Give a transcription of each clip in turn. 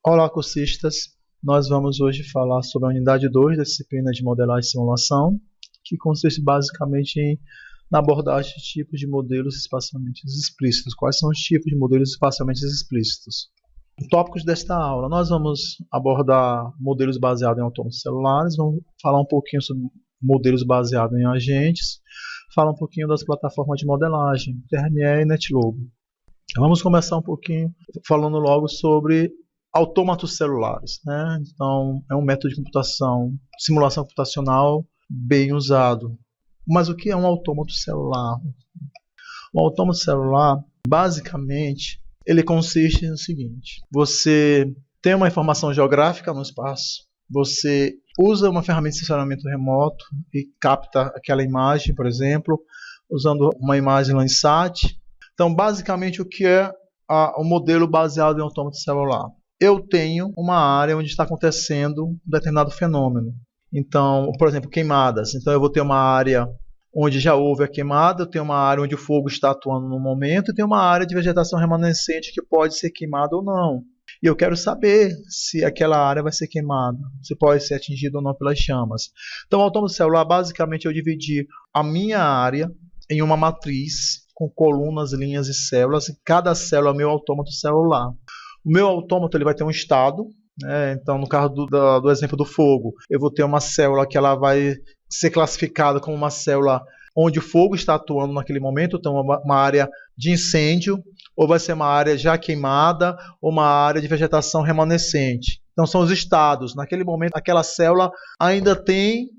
Olá, cursistas! Nós vamos hoje falar sobre a unidade 2 da disciplina de modelagem e simulação, que consiste basicamente na abordagem de tipos de modelos espacialmente explícitos. Quais são os tipos de modelos espacialmente explícitos? Tópicos desta aula: nós vamos abordar modelos baseados em autômatos celulares, vamos falar um pouquinho sobre modelos baseados em agentes, falar um pouquinho das plataformas de modelagem, TRME e NetLogo. Vamos começar um pouquinho falando logo sobre autômatos celulares, né? Então, é um método de computação, simulação computacional bem usado. Mas o que é um autômato celular? Um autômato celular, basicamente, ele consiste no seguinte: você tem uma informação geográfica no espaço, você usa uma ferramenta de sensoramento remoto e capta aquela imagem, por exemplo, usando uma imagem Landsat. Então, basicamente, o que é o modelo baseado em autômato celular? Eu tenho uma área onde está acontecendo um determinado fenômeno. Então, por exemplo, queimadas. Então, eu vou ter uma área onde já houve a queimada, eu tenho uma área onde o fogo está atuando no momento, e tenho uma área de vegetação remanescente que pode ser queimada ou não. E eu quero saber se aquela área vai ser queimada, se pode ser atingida ou não pelas chamas. Então, o autômato celular, basicamente, eu dividi a minha área em uma matriz com colunas, linhas e células, e cada célula é o meu autômato celular. O meu autômato ele vai ter um estado, né? Então, no caso do exemplo do fogo, eu vou ter uma célula que ela vai ser classificada como uma célula onde o fogo está atuando naquele momento, então uma área de incêndio, ou vai ser uma área já queimada, ou uma área de vegetação remanescente. Então, são os estados. Naquele momento, aquela célula ainda tem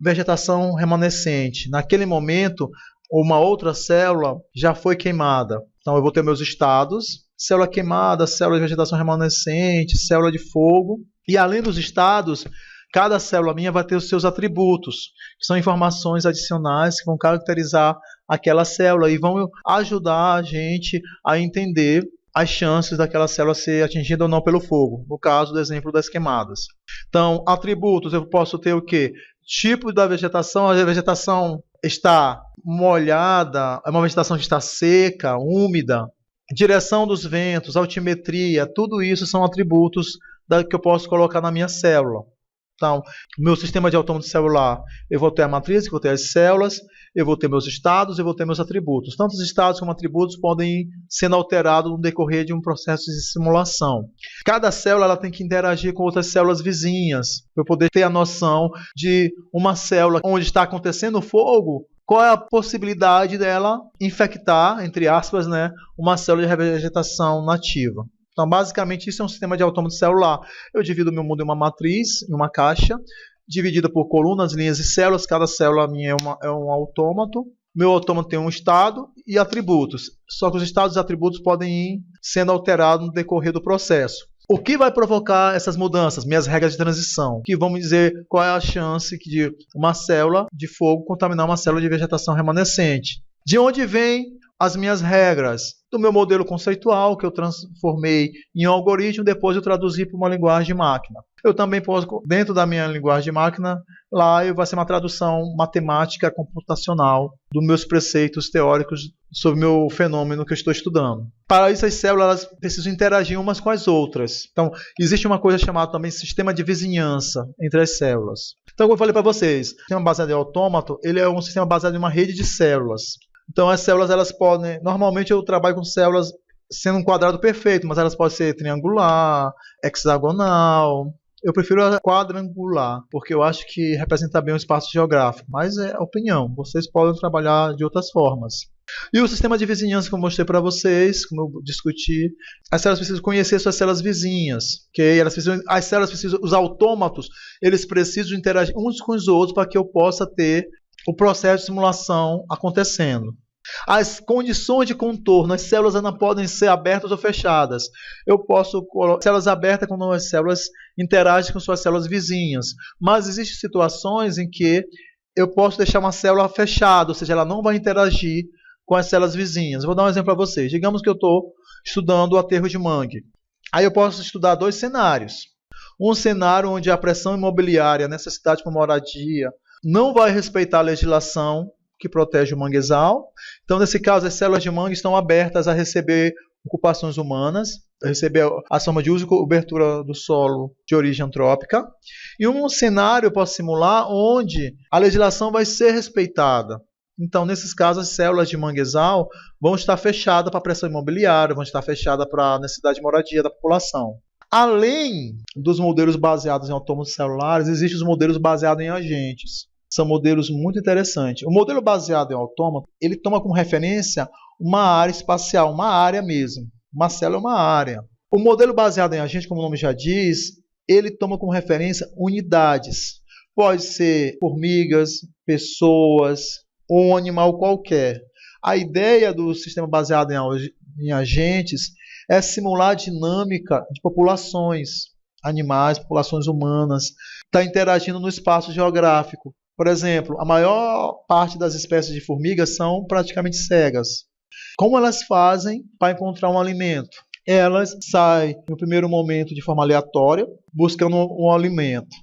vegetação remanescente. Naquele momento, uma outra célula já foi queimada. Então, eu vou ter meus estados: célula queimada, célula de vegetação remanescente, célula de fogo. E além dos estados, cada célula minha vai ter os seus atributos, que são informações adicionais que vão caracterizar aquela célula e vão ajudar a gente a entender as chances daquela célula ser atingida ou não pelo fogo, no caso do exemplo das queimadas. Então, atributos, eu posso ter o quê? Tipo da vegetação: a vegetação está molhada, é uma vegetação que está seca, úmida. Direção dos ventos, altimetria, tudo isso são atributos que eu posso colocar na minha célula. Então, meu sistema de autômato celular, eu vou ter a matriz, eu vou ter as células, eu vou ter meus estados, eu vou ter meus atributos. Tanto os estados como atributos podem ir sendo alterados no decorrer de um processo de simulação. Cada célula ela tem que interagir com outras células vizinhas, para eu poder ter a noção de uma célula onde está acontecendo fogo, qual é a possibilidade dela infectar, entre aspas, né, uma célula de vegetação nativa. Então, basicamente, isso é um sistema de autômato celular. Eu divido o meu mundo em uma matriz, em uma caixa, dividida por colunas, linhas e células. Cada célula minha é um autômato. Meu autômato tem um estado e atributos. Só que os estados e atributos podem ir sendo alterados no decorrer do processo. O que vai provocar essas mudanças? Minhas regras de transição, que vão me dizer qual é a chance de uma célula de fogo contaminar uma célula de vegetação remanescente. De onde vem as minhas regras? Do meu modelo conceitual, que eu transformei em um algoritmo, depois eu traduzi para uma linguagem de máquina. Eu também posso, dentro da minha linguagem de máquina, lá vai ser uma tradução matemática computacional dos meus preceitos teóricos sobre o meu fenômeno que eu estou estudando. Para isso, as células precisam interagir umas com as outras. Então, existe uma coisa chamada também sistema de vizinhança entre as células. Então, como eu falei para vocês, o sistema baseado em autômato, ele é um sistema baseado em uma rede de células. Então, as células, elas podem... Normalmente, eu trabalho com células sendo um quadrado perfeito, mas elas podem ser triangular, hexagonal. Eu prefiro a quadrangular, porque eu acho que representa bem o espaço geográfico. Mas é opinião. Vocês podem trabalhar de outras formas. E o sistema de vizinhança que eu mostrei para vocês, como eu discuti, as células precisam conhecer suas células vizinhas. Okay? As células precisam... Os autômatos, eles precisam interagir uns com os outros para que eu possa ter o processo de simulação acontecendo. As condições de contorno, as células ainda podem ser abertas ou fechadas. Eu posso colocar células abertas quando as células interagem com suas células vizinhas. Mas existem situações em que eu posso deixar uma célula fechada, ou seja, ela não vai interagir com as células vizinhas. Vou dar um exemplo para vocês. Digamos que eu estou estudando o aterro de mangue. Aí eu posso estudar dois cenários. Um cenário onde a pressão imobiliária, necessidade por moradia, não vai respeitar a legislação que protege o manguezal. Então, nesse caso, as células de mangue estão abertas a receber ocupações humanas, receber a forma de uso e cobertura do solo de origem antrópica, e um cenário eu posso simular onde a legislação vai ser respeitada. Então, nesses casos, as células de manguezal vão estar fechadas para a pressão imobiliária, vão estar fechadas para a necessidade de moradia da população. Além dos modelos baseados em autômatos celulares, existem os modelos baseados em agentes. São modelos muito interessantes. O modelo baseado em autômato, ele toma como referência uma área espacial, uma área mesmo. Uma célula é uma área. O modelo baseado em agente, como o nome já diz, ele toma como referência unidades. Pode ser formigas, pessoas, ou um animal qualquer. A ideia do sistema baseado em agentes é simular a dinâmica de populações animais, populações humanas, está interagindo no espaço geográfico. Por exemplo, a maior parte das espécies de formigas são praticamente cegas. Como elas fazem para encontrar um alimento? Elas saem, no primeiro momento, de forma aleatória, buscando um alimento.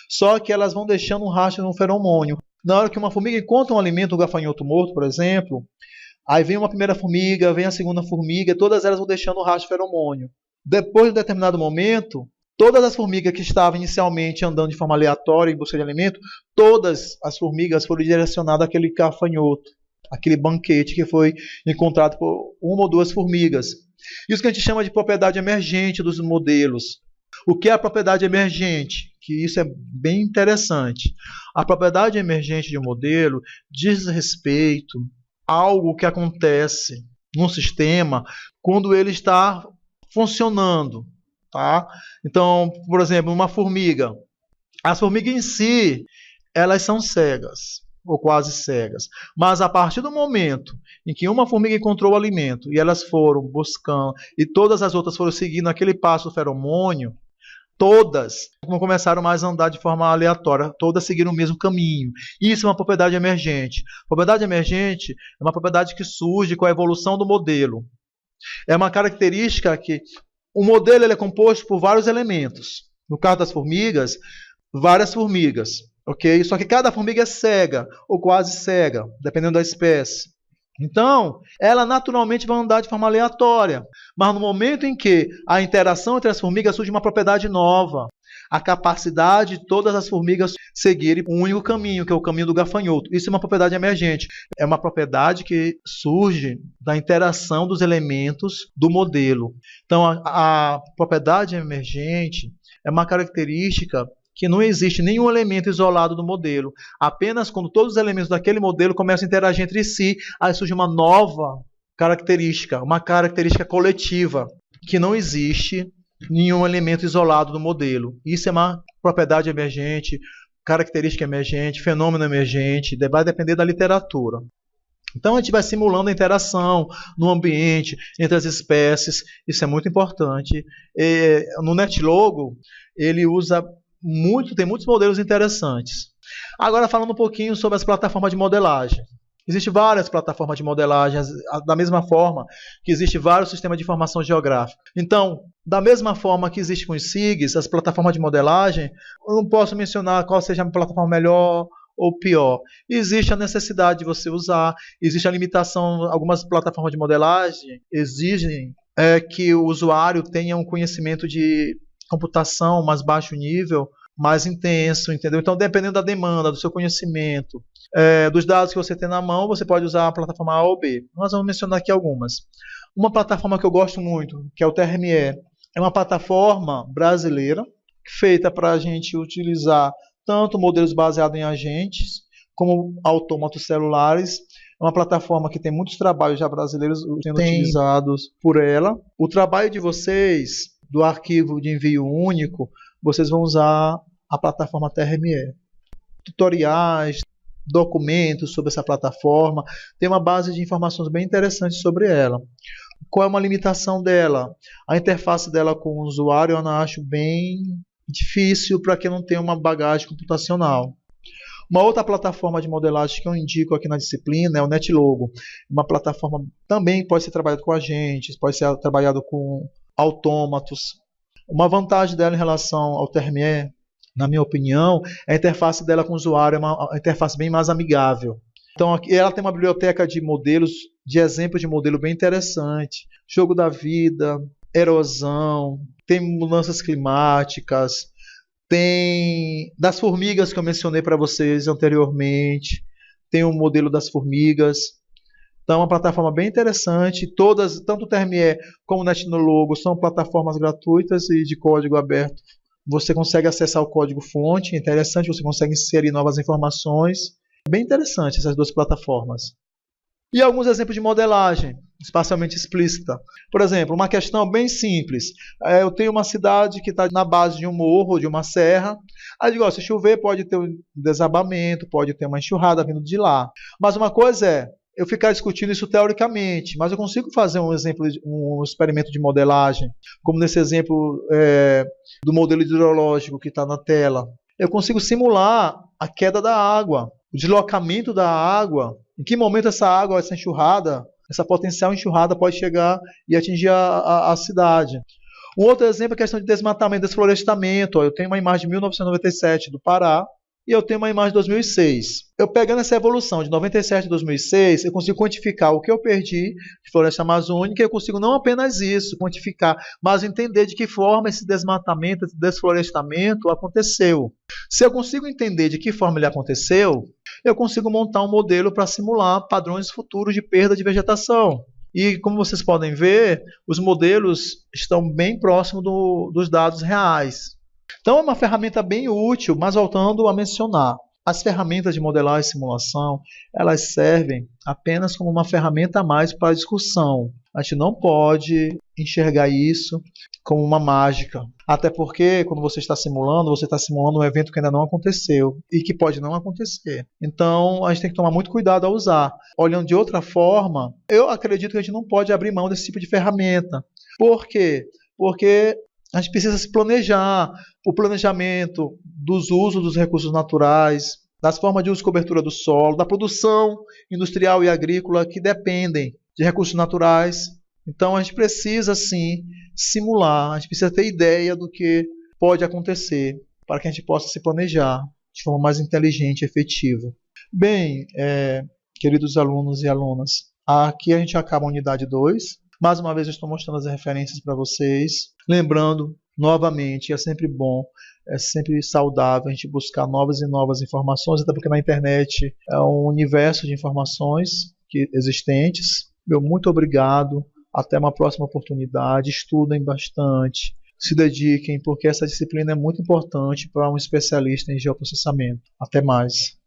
Só que elas vão deixando um rastro no feromônio. Na hora que uma formiga encontra um alimento, um gafanhoto morto, por exemplo, aí vem uma primeira formiga, vem a segunda formiga, todas elas vão deixando um rastro feromônio. Depois de um determinado momento, todas as formigas que estavam inicialmente andando de forma aleatória em busca de alimento, todas as formigas foram direcionadas àquele gafanhoto, aquele banquete que foi encontrado por uma ou duas formigas. Isso que a gente chama de propriedade emergente dos modelos. O que é a propriedade emergente? Que isso é bem interessante. A propriedade emergente de um modelo diz respeito a algo que acontece num sistema quando ele está funcionando. Tá? Então, por exemplo, uma formiga. As formigas em si, elas são cegas, ou quase cegas. Mas a partir do momento em que uma formiga encontrou o alimento e elas foram buscando, e todas as outras foram seguindo aquele passo feromônio, todas não começaram mais a andar de forma aleatória, todas seguiram o mesmo caminho. Isso é uma propriedade emergente. Propriedade emergente é uma propriedade que surge com a evolução do modelo. É uma característica que o modelo ele é composto por vários elementos. No caso das formigas, várias formigas. Okay? Só que cada formiga é cega, ou quase cega, dependendo da espécie. Então, ela naturalmente vai andar de forma aleatória. Mas no momento em que a interação entre as formigas surge uma propriedade nova, a capacidade de todas as formigas seguirem um único caminho, que é o caminho do gafanhoto. Isso é uma propriedade emergente. É uma propriedade que surge da interação dos elementos do modelo. Então, a propriedade emergente é uma característica que não existe nenhum elemento isolado do modelo. Apenas quando todos os elementos daquele modelo começam a interagir entre si, aí surge uma nova característica, uma característica coletiva, que não existe nenhum elemento isolado do modelo. Isso é uma propriedade emergente, característica emergente, fenômeno emergente, vai depender da literatura. Então a gente vai simulando a interação no ambiente, entre as espécies, isso é muito importante. No NetLogo, ele usa tem muitos modelos interessantes. Agora falando um pouquinho sobre as plataformas de modelagem. Existem várias plataformas de modelagem, da mesma forma que existem vários sistemas de informação geográfica. Então, da mesma forma que existe com os SIGs, as plataformas de modelagem, eu não posso mencionar qual seja a plataforma melhor ou pior. Existe a necessidade de você usar, existe a limitação, algumas plataformas de modelagem exigem que o usuário tenha um conhecimento de computação mais baixo nível, mais intenso, entendeu? Então, dependendo da demanda, do seu conhecimento, dos dados que você tem na mão, você pode usar a plataforma A ou B. Nós vamos mencionar aqui algumas. Uma que eu gosto muito, que é o TRME, é uma plataforma brasileira feita para a gente utilizar tanto modelos baseados em agentes, como autômatos celulares. É uma plataforma que tem muitos trabalhos já brasileiros sendo utilizados por ela. O trabalho de vocês, do arquivo de envio único, vocês vão usar a plataforma TRME. Tutoriais, documentos sobre essa plataforma, tem uma base de informações bem interessantes sobre ela. Qual é uma limitação dela? A interface dela com o usuário eu não acho bem difícil para quem não tem uma bagagem computacional. Uma outra plataforma de modelagem que eu indico aqui na disciplina é o NetLogo. Uma plataforma também pode ser trabalhada com agentes, pode ser trabalhado com autômatos. Uma vantagem dela em relação ao TRME, na minha opinião, é a interface dela com o usuário, é uma interface bem mais amigável. Então, aqui ela tem uma biblioteca de modelos de exemplo de modelo bem interessante. Jogo da vida, erosão, tem mudanças climáticas, tem das formigas que eu mencionei para vocês anteriormente, tem o modelo das formigas. Então é uma plataforma bem interessante. Todas, tanto o TRME como o Netnologo, são plataformas gratuitas e de código aberto. Você consegue acessar o código-fonte, é interessante, você consegue inserir novas informações. É bem interessante essas duas plataformas. E alguns exemplos de modelagem espacialmente explícita. Por exemplo, uma questão bem simples. Eu tenho uma cidade que está na base de um morro, de uma serra. Aí digo, se chover pode ter um desabamento, pode ter uma enxurrada vindo de lá. Mas uma coisa é eu ficar discutindo isso teoricamente, mas eu consigo fazer um exemplo, um experimento de modelagem, como nesse exemplo do modelo hidrológico que está na tela. Eu consigo simular a queda da água, o deslocamento da água, em que momento essa água, essa enxurrada, essa potencial enxurrada pode chegar e atingir a cidade. Um outro exemplo é a questão de desmatamento, desflorestamento. Eu tenho uma imagem de 1997 do Pará, e eu tenho uma imagem de 2006. Eu pegando essa evolução de 97 a 2006, eu consigo quantificar o que eu perdi de floresta amazônica, e eu consigo não apenas isso, quantificar, mas entender de que forma esse desmatamento, esse desflorestamento aconteceu. Se eu consigo entender de que forma ele aconteceu, eu consigo montar um modelo para simular padrões futuros de perda de vegetação. E como vocês podem ver, os modelos estão bem próximos dos dados reais. Então é uma ferramenta bem útil, mas voltando a mencionar, as ferramentas de modelagem e simulação, elas servem apenas como uma ferramenta a mais para a discussão. A gente não pode enxergar isso como uma mágica. Até porque, quando você está simulando um evento que ainda não aconteceu e que pode não acontecer. Então, a gente tem que tomar muito cuidado ao usar. Olhando de outra forma, eu acredito que a gente não pode abrir mão desse tipo de ferramenta. Por quê? Porque a gente precisa se planejar. O planejamento dos usos dos recursos naturais, das formas de uso e cobertura do solo, da produção industrial e agrícola que dependem de recursos naturais. Então a gente precisa sim simular, a gente precisa ter ideia do que pode acontecer para que a gente possa se planejar de forma mais inteligente e efetiva. Bem, queridos alunos e alunas, aqui a gente acaba a unidade 2. Mais uma vez eu estou mostrando as referências para vocês. Lembrando, novamente, é sempre bom, é sempre saudável a gente buscar novas e novas informações, até porque na internet é um universo de informações existentes. Meu muito obrigado, até uma próxima oportunidade, estudem bastante, se dediquem, porque essa disciplina é muito importante para um especialista em geoprocessamento. Até mais.